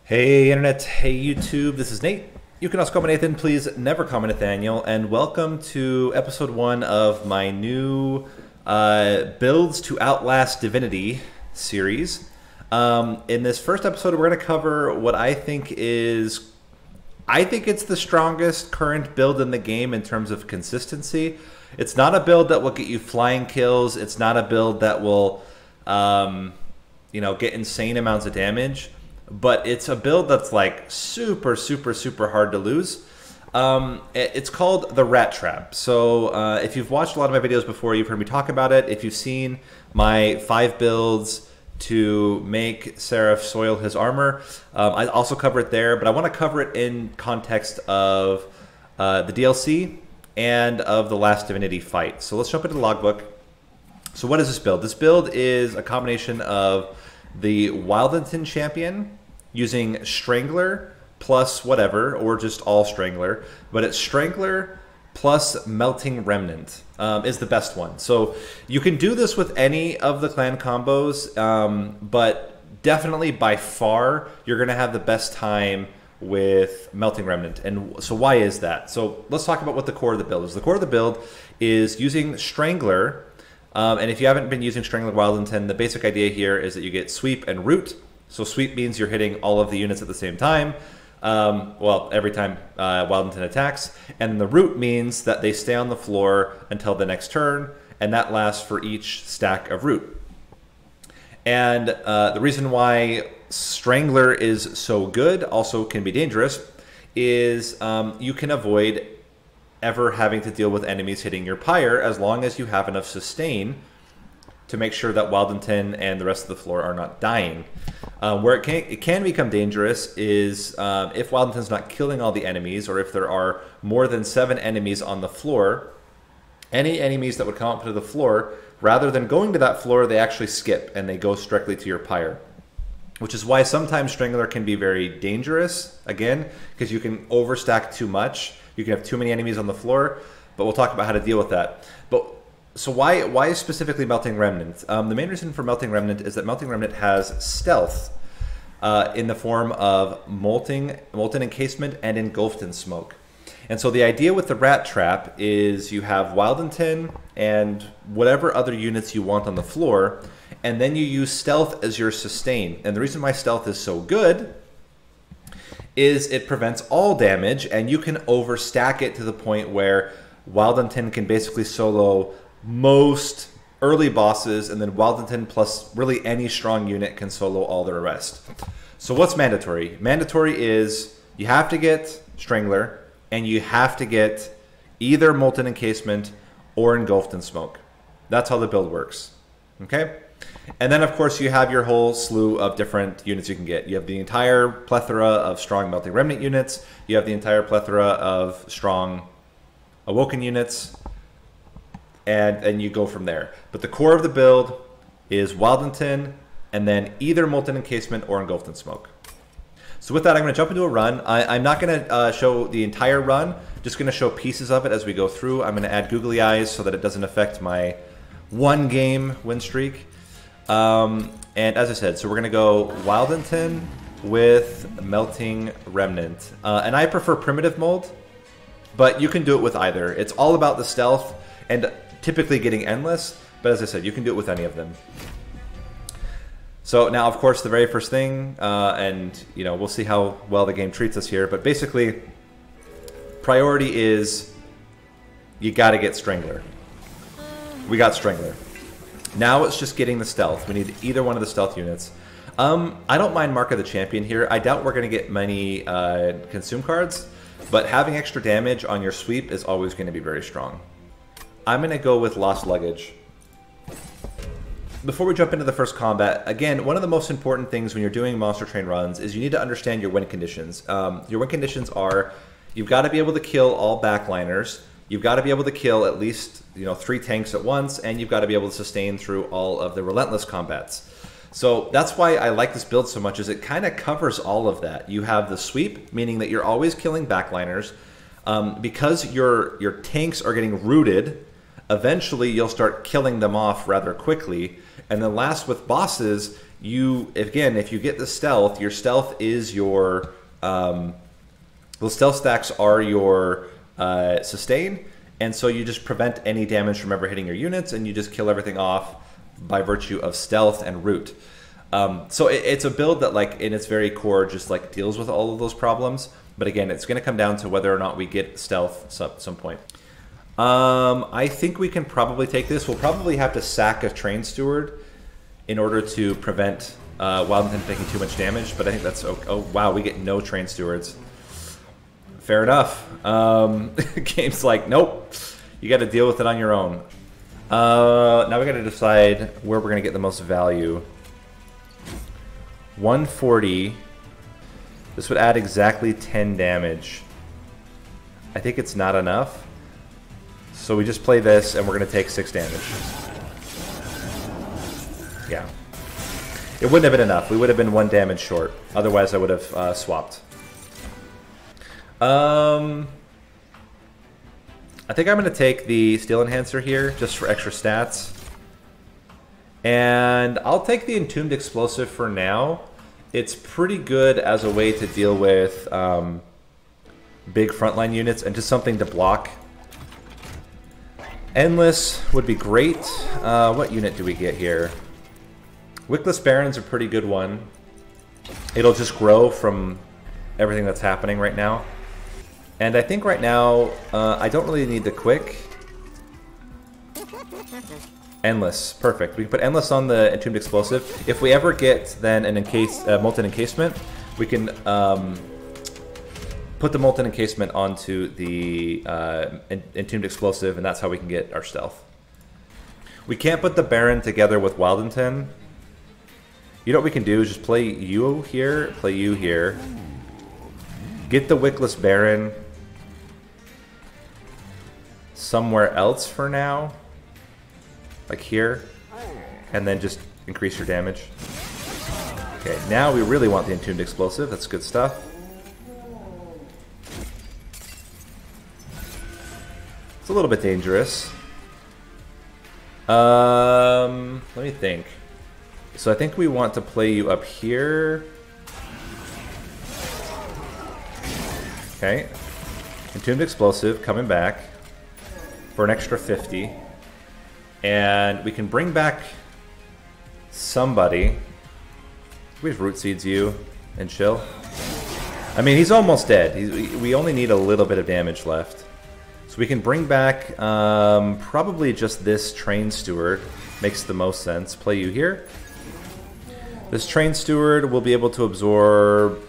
Hey Internet, hey YouTube, this is Nate. You can also call me Nathan, please never call me Nathaniel, and welcome to episode 1 of my new Builds to Outlast Divinity series. In this first episode, we're going to cover what I think it's the strongest current build in the game in terms of consistency. It's not a build that will get you flying kills, it's not a build that will get insane amounts of damage. But it's a build that's like super hard to lose. It's called the Rat Trap. So if you've watched a lot of my videos before, you've heard me talk about it. If you've seen my 5 builds to make Seraph soil his armor, I also cover it there. But I want to cover it in context of the DLC and of the Last Divinity fight. So let's jump into the logbook. So what is this build? This build is a combination of the Wyldenten champion using Strangler plus whatever, or just all Strangler, but it's Strangler plus Melting Remnant is the best one. So you can do this with any of the clan combos, but definitely by far you're going to have the best time with Melting Remnant. And so why is that? So let's talk about what the core of the build is. The core of the build is using Strangler. And if you haven't been using Strangler Wyldenten, the basic idea here is that you get sweep and root. So sweep means you're hitting all of the units at the same time. Well, every time Wyldenten attacks. And the root means that they stay on the floor until the next turn, and that lasts for each stack of root. And the reason why Strangler is so good, also can be dangerous, is you can avoid ever having to deal with enemies hitting your pyre as long as you have enough sustain to make sure that Wyldenten and the rest of the floor are not dying. Where it can become dangerous is if Wyldenten's not killing all the enemies, or if there are more than 7 enemies on the floor. Any enemies that would come up to the floor, rather than going to that floor, they actually skip and they go directly to your pyre. Which is why sometimes Strangler can be very dangerous, again, because you can overstack too much. You can have too many enemies on the floor, but we'll talk about how to deal with that. So why specifically Melting Remnant? The main reason for Melting Remnant is that Melting Remnant has stealth in the form of molten encasement and engulfed in smoke. And so the idea with the Rat Trap is you have Wyldenten and whatever other units you want on the floor, and then you use stealth as your sustain. And the reason why stealth is so good is it prevents all damage, and you can overstack it to the point where Wyldenten can basically solo most early bosses, and then Wyldenten plus really any strong unit can solo all the rest. So what's mandatory? Mandatory is you have to get Strangler, and you have to get either Molten Encasement or Engulfed in Smoke. That's how the build works. Okay? And then, of course, you have your whole slew of different units you can get. You have the entire plethora of strong Melting Remnant units. You have the entire plethora of strong Awoken units. And you go from there. But the core of the build is Wyldenten, and then either Molten Encasement or Engulfed in Smoke. So with that, I'm going to jump into a run. I'm not going to show the entire run. Just going to show pieces of it as we go through. I'm going to add googly eyes so that it doesn't affect my 1-game win streak. And as I said, so we're going to go Wyldenten with Melting Remnant. And I prefer primitive mold, but you can do it with either. It's all about the stealth and typically getting endless, but as I said, you can do it with any of them. So now, of course, the very first thing, and we'll see how well the game treats us here, but basically, priority is you got to get Strangler. We got Strangler. Now it's just getting the stealth. We need either one of the stealth units. I don't mind Mark of the Champion here. I doubt we're going to get many consume cards, but having extra damage on your sweep is always going to be very strong. I'm going to go with Lost Luggage. Before we jump into the first combat, again, one of the most important things when you're doing Monster Train runs is you need to understand your win conditions. Your win conditions are, you've got to be able to kill all backliners, you've got to be able to kill at least 3 tanks at once, and you've got to be able to sustain through all of the relentless combats. So that's why I like this build so much, is it kind of covers all of that. You have the sweep, meaning that you're always killing backliners. Because your tanks are getting rooted, eventually you'll start killing them off rather quickly. And then last with bosses, if you get the stealth, your stealth is your those stealth stacks are your sustain, and so you just prevent any damage from ever hitting your units, and you just kill everything off by virtue of stealth and root. So it's a build that, like, in its very core, just like deals with all of those problems. But again, it's going to come down to whether or not we get stealth at some point. I think we can probably take this. We'll probably have to sack a train steward in order to prevent Wyldenten taking too much damage. But I think that's okay. Oh wow, we get no train stewards. Fair enough. Game's like, nope, you got to deal with it on your own. Now we got to decide where we're going to get the most value. 140. This would add exactly 10 damage. I think it's not enough. So we just play this, and we're going to take 6 damage. Yeah. It wouldn't have been enough. We would have been 1 damage short. Otherwise, I would have swapped. I think I'm going to take the Steel Enhancer here, just for extra stats. And I'll take the Entombed Explosive for now. It's pretty good as a way to deal with big frontline units and just something to block. Endless would be great. What unit do we get here? Wickless Baron's a pretty good one. It'll just grow from everything that's happening right now. And I think right now, I don't really need the quick. Endless, perfect. We can put Endless on the Entombed Explosive. If we ever get then an Molten Encasement, we can put the Molten Encasement onto the Entombed Explosive, and that's how we can get our stealth. We can't put the Baron together with Wyldenten. You know what we can do is just play you here, play you here. Get the Wickless Baron somewhere else for now. Like here, and then just increase your damage. Okay, now we really want the Entombed Explosive. That's good stuff. It's a little bit dangerous. Let me think. So I think we want to play you up here. Okay. Entombed Explosive coming back for an extra 50. And we can bring back somebody. We just Root Seeds you and chill. I mean, he's almost dead. We only need a little bit of damage left. So we can bring back probably just this Train Steward. Makes the most sense. Play you here. This Train Steward will be able to absorb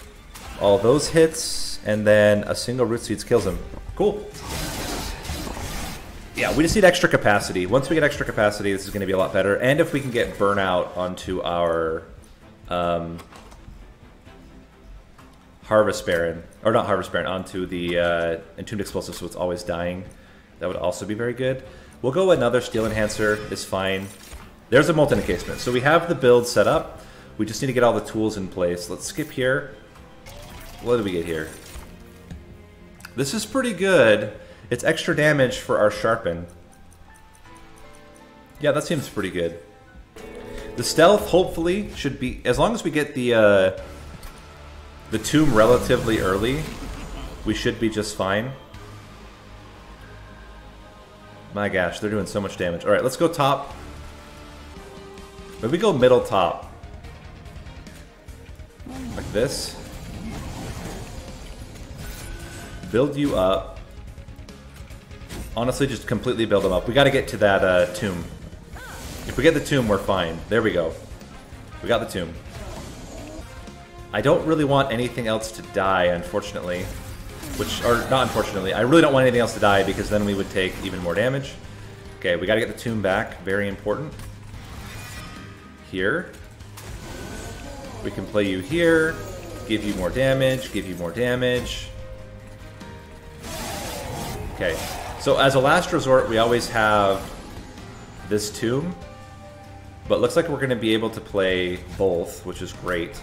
all those hits, and then a single Root Seeds kills him. Cool. Yeah, we just need extra capacity. Once we get extra capacity, this is going to be a lot better. And if we can get Burnout onto our Harvest Baron, or not Harvest Baron, onto the Entombed Explosive, so it's always dying, that would also be very good. We'll go another Steel Enhancer, is fine. There's a Molten Encasement. So we have the build set up. We just need to get all the tools in place. Let's skip here. What do we get here? This is pretty good. It's extra damage for our Sharpen. Yeah, that seems pretty good. The Stealth, hopefully, should be... As long as we get the Tomb relatively early, we should be just fine. My gosh, they're doing so much damage. Alright, let's go top. Maybe go middle top. Like this. Build you up. Honestly, just completely build them up. We got to get to that tomb. If we get the tomb, we're fine. There we go. We got the tomb. I don't really want anything else to die, unfortunately. Or not unfortunately. I really don't want anything else to die because then we would take even more damage. Okay, we got to get the tomb back. Very important. Here. We can play you here. Give you more damage. Give you more damage. Okay. So as a last resort, we always have this tomb, but it looks like we're going to be able to play both, which is great.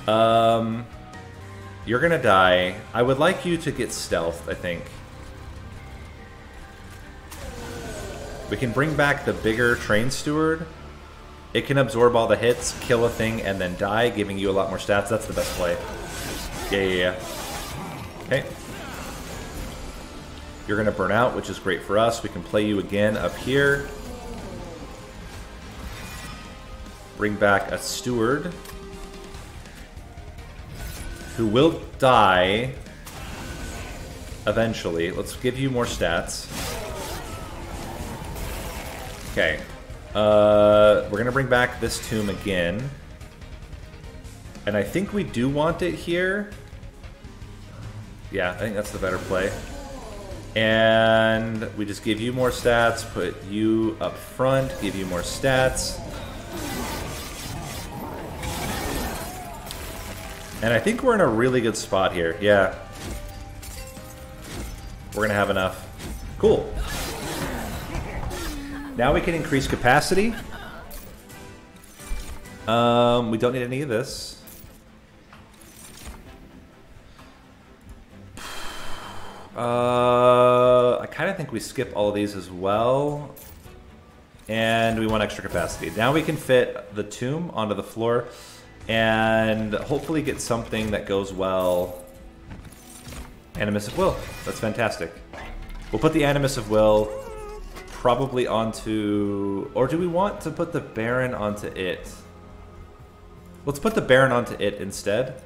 You're going to die. I would like you to get stealth, I think. We can bring back the bigger Train Steward. It can absorb all the hits, kill a thing, and then die, giving you a lot more stats. That's the best play. Yeah. Okay. You're going to burn out, which is great for us. We can play you again up here. Bring back a steward, who will die eventually. Let's give you more stats. Okay. We're going to bring back this tomb again. And I think we do want it here. Yeah, I think that's the better play. And we just give you more stats, put you up front, give you more stats. And I think we're in a really good spot here. Yeah. We're going to have enough. Cool. Now we can increase capacity. We don't need any of this. I kind of think we skip all of these as well. And we want extra capacity. Now we can fit the tomb onto the floor and hopefully get something that goes well. Animus of Will. That's fantastic. We'll put the Animus of Will probably onto... Or do we want to put the Baron onto it? Let's put the Baron onto it instead.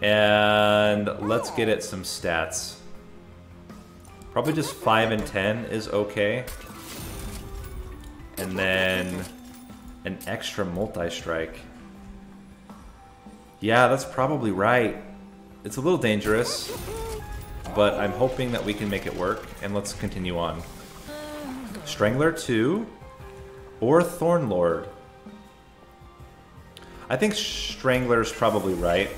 And let's get it some stats. Probably just 5 and 10 is okay. And then an extra multi-strike. Yeah, that's probably right. It's a little dangerous, but I'm hoping that we can make it work. And let's continue on. Strangler 2 or Thornlord. I think Strangler's probably right.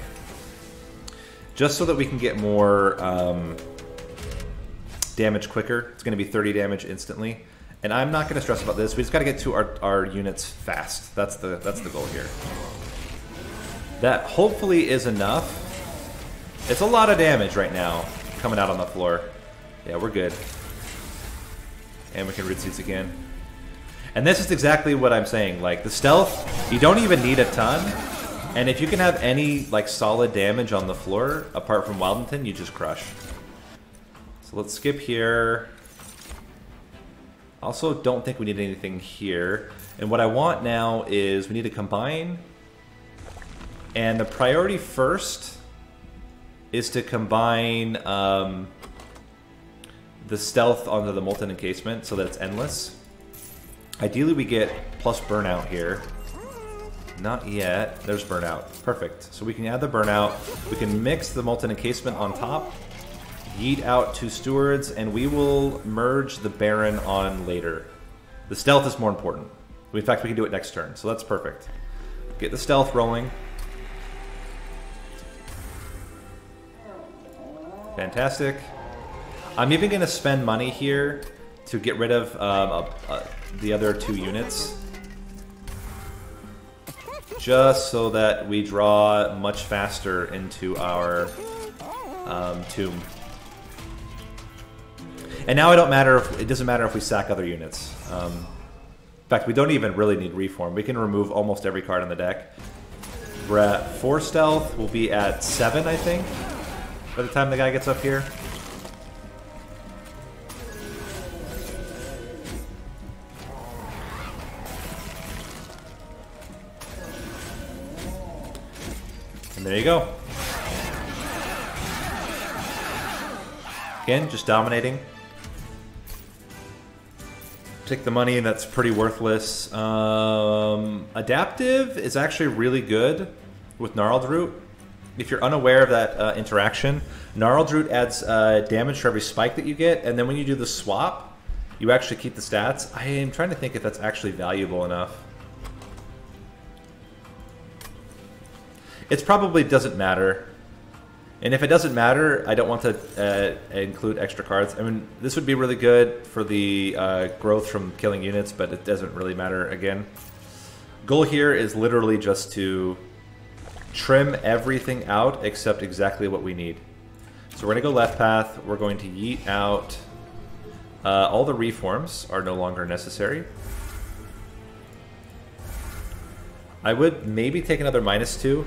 Just so that we can get more damage quicker. It's going to be 30 damage instantly. And I'm not going to stress about this. We just got to get to our units fast. That's the goal here. That hopefully is enough. It's a lot of damage right now coming out on the floor. Yeah, we're good. And we can root seeds again. And this is exactly what I'm saying. Like, the stealth, you don't even need a ton. And if you can have any, like, solid damage on the floor, apart from Wyldenten, you just crush. So let's skip here. Also, don't think we need anything here. And what I want now is we need to combine. And the priority first is to combine the stealth onto the Molten Encasement so that it's endless. Ideally, we get plus burnout here. Not yet. There's burnout. Perfect. So we can add the burnout. We can mix the Molten Encasement on top. Yeet out 2 stewards, and we will merge the Baron on later. The stealth is more important. In fact, we can do it next turn, so that's perfect. Get the stealth rolling. Fantastic. I'm even going to spend money here to get rid of the other 2 units. Just so that we draw much faster into our tomb. And now it doesn't matter if we sack other units. In fact, we don't even really need Reform. We can remove almost every card in the deck. We're at 4 stealth. We'll be at 7, I think, by the time the guy gets up here. And there you go. Again, just dominating. Take the money, that's pretty worthless. Adaptive is actually really good with Gnarled Root. If you're unaware of that interaction, Gnarled Root adds damage for every spike that you get, and then when you do the swap, you actually keep the stats. I am trying to think if that's actually valuable enough. It probably doesn't matter. And if it doesn't matter, I don't want to include extra cards. I mean, this would be really good for the growth from killing units, but it doesn't really matter again. Goal here is literally just to trim everything out except exactly what we need. So we're going to go left path. We're going to yeet out. All the reforms are no longer necessary. I would maybe take another -2,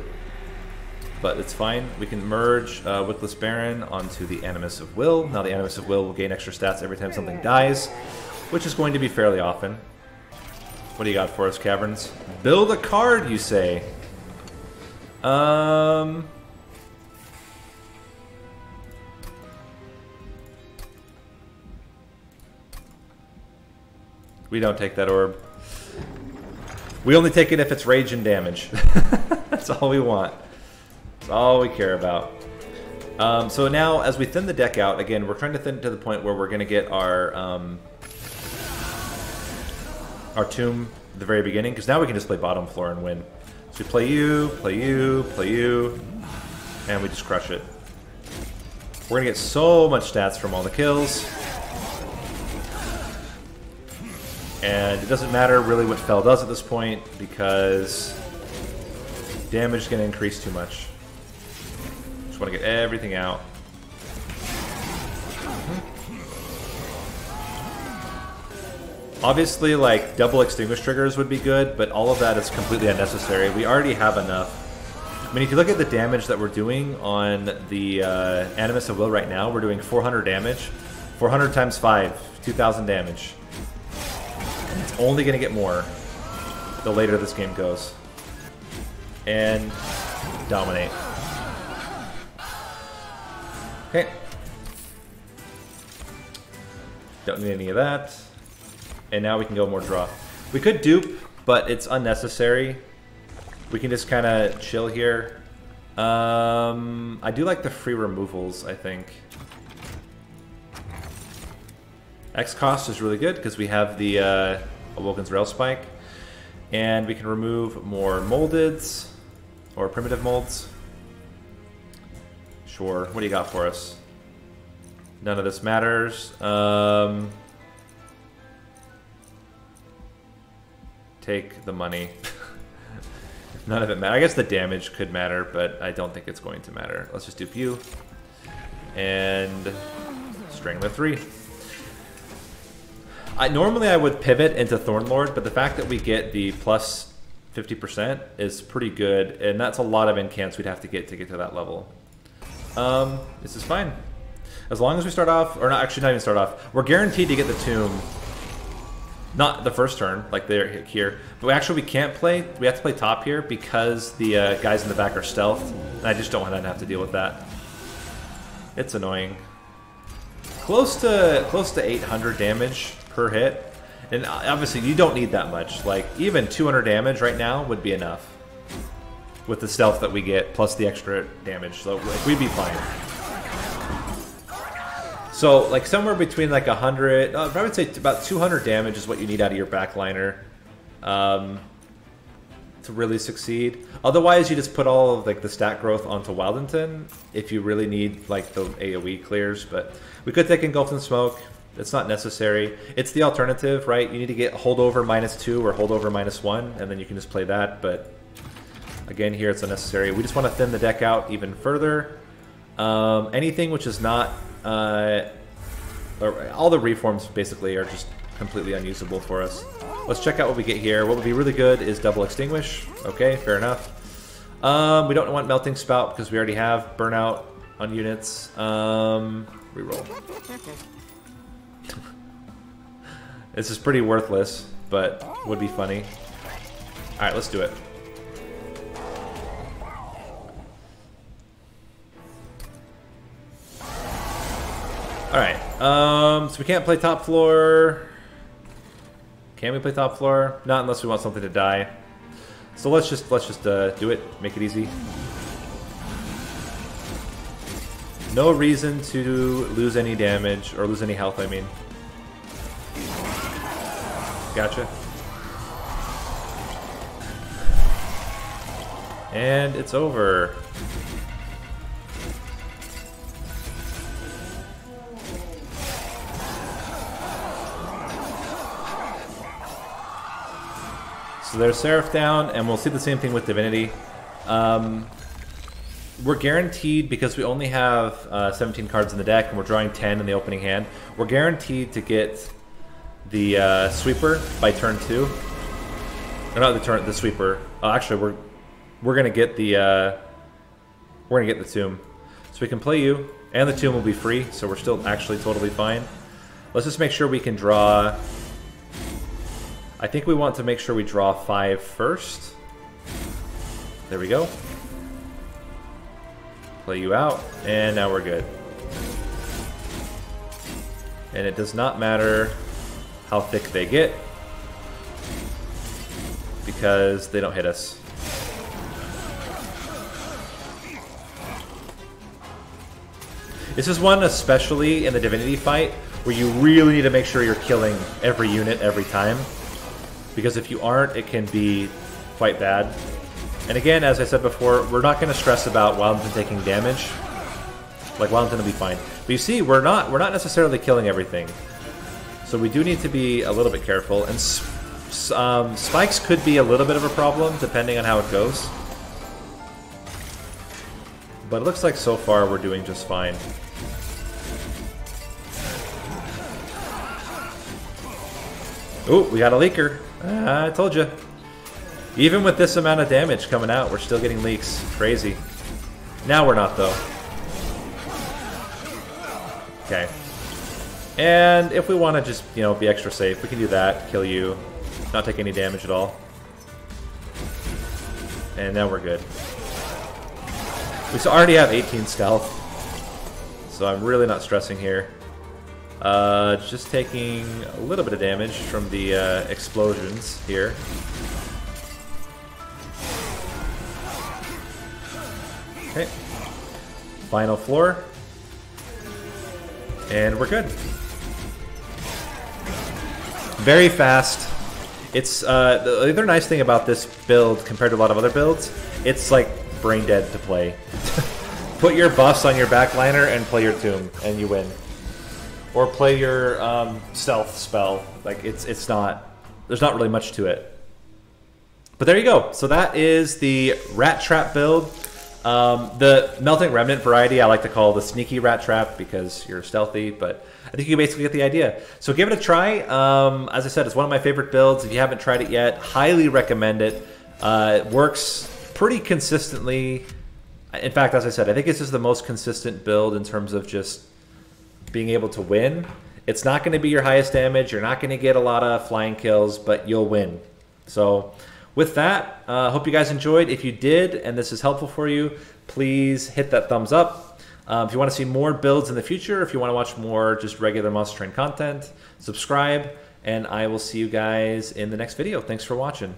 but it's fine. We can merge Wyldenten Baron onto the Animus of Will. Now the Animus of Will will gain extra stats every time something dies, which is going to be fairly often. What do you got for us, Caverns? Build a card, you say? We don't take that orb. We only take it if it's rage and damage. That's all we want. That's all we care about. So now, as we thin the deck out, again, we're trying to thin it to the point where we're going to get our tomb at the very beginning, because now we can just play bottom floor and win. So we play you, play you, play you, and we just crush it. We're going to get so much stats from all the kills. And it doesn't matter really what Fel does at this point, because damage is going to increase too much. Just want to get everything out. Obviously, like, double extinguish triggers would be good, but all of that is completely unnecessary. We already have enough. I mean, if you look at the damage that we're doing on the Animus of Will right now, we're doing 400 damage. 400 times 5, 2,000 damage. And it's only going to get more the later this game goes. And dominate. Okay. Don't need any of that. And now we can go more draw. We could dupe, but it's unnecessary. We can just kind of chill here. I do like the free removals, I think. X cost is really good because we have the Awoken's Rail Spike. And we can remove more moldeds or primitive molds. Sure. What do you got for us? None of this matters. Take the money. None of it matters. I guess the damage could matter, but I don't think it's going to matter. Let's just dupe you. And Strangler 3. Normally I would pivot into Thornlord, but the fact that we get the plus 50% is pretty good, and that's a lot of incants we'd have to get to that level. This is fine. As long as we start off, or not, actually not even start off, we're guaranteed to get the tomb. Not the first turn, like they're here. But we can't play, we have to play top here because the guys in the back are stealthed. And I just don't want to have to deal with that. It's annoying. Close to 800 damage per hit. And obviously you don't need that much. Like even 200 damage right now would be enough. With the stealth that we get, plus the extra damage. So we'd be fine. So, like, somewhere between, like, 100... I would say about 200 damage is what you need out of your backliner to really succeed. Otherwise, you just put all of, like, the stat growth onto Wyldenten if you really need, like, the AoE clears. But we could take Engulfed in Smoke. It's not necessary. It's the alternative, right? You need to get Holdover -2 or Holdover -1, and then you can just play that. But, again, here it's unnecessary. We just want to thin the deck out even further. Anything which is not... all the reforms basically are just completely unusable for us. Let's check out what we get here. What would be really good is double extinguish. Okay, fair enough. We don't want melting spout because we already have burnout on units. Reroll. This is pretty worthless, but would be funny. All right, let's do it. Alright, so we can't play top floor. Can we play top floor? Not unless we want something to die. So let's just do it, make it easy. No reason to lose any damage, or lose any health, I mean. Gotcha. And it's over. So there's Seraph down, and we'll see the same thing with Divinity. We're guaranteed, because we only have 17 cards in the deck, and we're drawing 10 in the opening hand, we're guaranteed to get the Sweeper by turn 2. Or not the sweeper. Oh, actually, we're gonna get the tomb, so we can play you, and the tomb will be free. So we're still actually totally fine. Let's just make sure we can draw. I think we want to make sure we draw 5 first. There we go. Play you out, and now we're good. And it does not matter how thick they get, because they don't hit us. This is one, especially in the Divinity fight, where you really need to make sure you're killing every unit every time. Because if you aren't, it can be quite bad. And again, as I said before, we're not going to stress about Wyldenten taking damage. Like, Wyldenten will be fine. But you see, we're not necessarily killing everything. So we do need to be a little bit careful. And spikes could be a little bit of a problem, depending on how it goes. But it looks like so far we're doing just fine. Ooh, we got a leaker. I told you. Even with this amount of damage coming out, we're still getting leaks. Crazy. Now we're not, though. Okay. And if we want to just, you know, be extra safe, we can do that. Kill you. Not take any damage at all. And now we're good. We already have 18 stealth. So I'm really not stressing here. Just taking a little bit of damage from the explosions here. Okay. Final floor. And we're good. Very fast. It's the other nice thing about this build compared to a lot of other builds, it's like brain dead to play. Put your buffs on your backliner and play your tomb, and you win. Or play your stealth spell. Like it's not. There's not really much to it. But there you go. So that is the Rat Trap build. The Melting Remnant variety I like to call the Sneaky Rat Trap because you're stealthy, but I think you basically get the idea. So give it a try. As I said, it's one of my favorite builds. If you haven't tried it yet, highly recommend it. It works pretty consistently. In fact, as I said, I think this is the most consistent build in terms of just being able to win. It's not going to be your highest damage. You're not going to get a lot of flying kills, but you'll win. So with that, hope you guys enjoyed. If you did, and this is helpful for you, please hit that thumbs up. If you want to see more builds in the future, if you want to watch more just regular Monster Train content, subscribe, and I will see you guys in the next video. Thanks for watching.